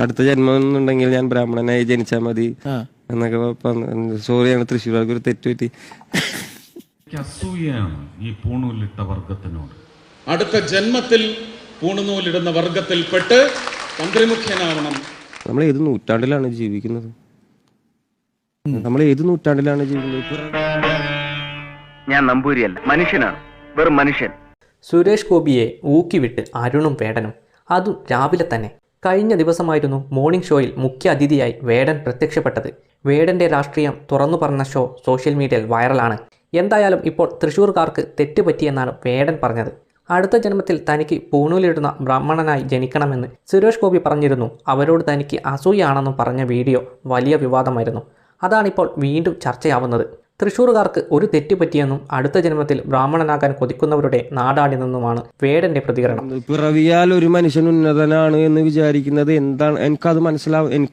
അടുത്ത ജന്മം എന്നുണ്ടെങ്കിൽ ഞാൻ ബ്രാഹ്മണനായി ജനിച്ചാൽ മതി എന്നൊക്കെ സോറി, ഞങ്ങൾ തൃശ്ശൂർക്ക് ഒരു തെറ്റുപറ്റി. അസൂയാണ് ഈ പൂണൂലിട്ട വർഗത്തിനോട്. അടുത്ത ജന്മത്തിൽ പൂണുനൂലിടുന്ന വർഗത്തിൽപ്പെട്ട് തന്ത്രിമുഖ്യനാവണം. നമ്മൾ ഏത് നൂറ്റാണ്ടിലാണ് ജീവിക്കുന്നത്? നമ്മൾ ഏത് നൂറ്റാണ്ടിലാണ് ജീവിക്കുന്നത്? ഞാൻ നമ്പൂരിയല്ല, മനുഷ്യനാണ്, വെറും മനുഷ്യൻ. സുരേഷ് ഗോപിയെ ഊക്കിവിട്ട് അരുണും വേടനും, അതും രാവിലെ തന്നെ. കഴിഞ്ഞ ദിവസമായിരുന്നു മോർണിംഗ് ഷോയിൽ മുഖ്യ അതിഥിയായി വേടൻ പ്രത്യക്ഷപ്പെട്ടത്. വേടൻ്റെ രാഷ്ട്രീയം തുറന്നു പറഞ്ഞ ഷോ സോഷ്യൽ മീഡിയയിൽ വൈറലാണ്. എന്തായാലും ഇപ്പോൾ തൃശ്ശൂർക്കാർക്ക് തെറ്റുപറ്റിയെന്നാണ് വേടൻ പറഞ്ഞത്. അടുത്ത ജന്മത്തിൽ തനിക്ക് പൂണൂലിടുന്ന ബ്രാഹ്മണനായി ജനിക്കണമെന്ന് സുരേഷ് ഗോപി പറഞ്ഞിരുന്നു. അവരോട് തനിക്ക് അസൂയാണെന്നും പറഞ്ഞ വീഡിയോ വലിയ വിവാദമായിരുന്നു. അതാണിപ്പോൾ വീണ്ടും ചർച്ചയാവുന്നത്. തൃശ്ശൂർകാർക്ക് ഒരു തെറ്റുപറ്റിയെന്നും അടുത്ത ജന്മത്തിൽ ബ്രാഹ്മണനാകാൻ കൊതിക്കുന്നവരുടെ നാടാണിതെന്നുമാണ് വേടൻ്റെ പ്രതികരണം. പിറവിയാൽ ഒരു മനുഷ്യൻ ഉന്നതനാണ് എന്ന് വിചാരിക്കുന്നത് എന്താണ്? എനിക്കത് മനസ്സിലാവും.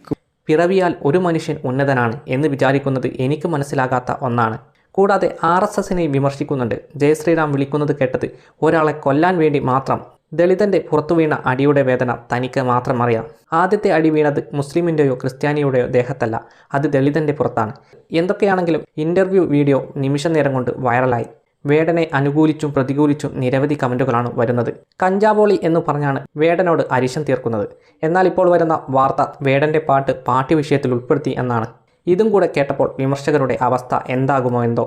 പിറവിയാൽ ഒരു മനുഷ്യൻ ഉന്നതനാണ് എന്ന് വിചാരിക്കുന്നത് എനിക്ക് മനസ്സിലാകാത്ത ഒന്നാണ്. കൂടാതെ RSSനെ വിമർശിക്കുന്നുണ്ട്. ജയശ്രീറാം വിളിക്കുന്നത് കേട്ടത് ഒരാളെ കൊല്ലാൻ വേണ്ടി മാത്രം. ദളിതൻ്റെ പുറത്തു വീണ അടിയുടെ വേദന തനിക്ക് മാത്രം അറിയാം. ആദ്യത്തെ അടി വീണത് മുസ്ലിമിൻ്റെയോ ക്രിസ്ത്യാനിയുടെയോ ദേഹത്തല്ല, അത് ദളിതൻ്റെ പുറത്താണ്. എന്തൊക്കെയാണെങ്കിലും ഇൻ്റർവ്യൂ വീഡിയോ നിമിഷ നേരം കൊണ്ട് വൈറലായി. വേടനെ അനുകൂലിച്ചും പ്രതികൂലിച്ചും നിരവധി കമൻറ്റുകളാണ് വരുന്നത്. കഞ്ചാവോളി എന്ന് പറഞ്ഞാണ് വേടനോട് അരിശം തീർക്കുന്നത്. എന്നാൽ ഇപ്പോൾ വരുന്ന വാർത്ത വേടൻ്റെ പാട്ട് പാഠ്യവിഷയത്തിൽ ഉൾപ്പെടുത്തി എന്നാണ്. ഇതും കൂടെ കേട്ടപ്പോൾ വിമർശകരുടെ അവസ്ഥ എന്താകുമോ എന്തോ.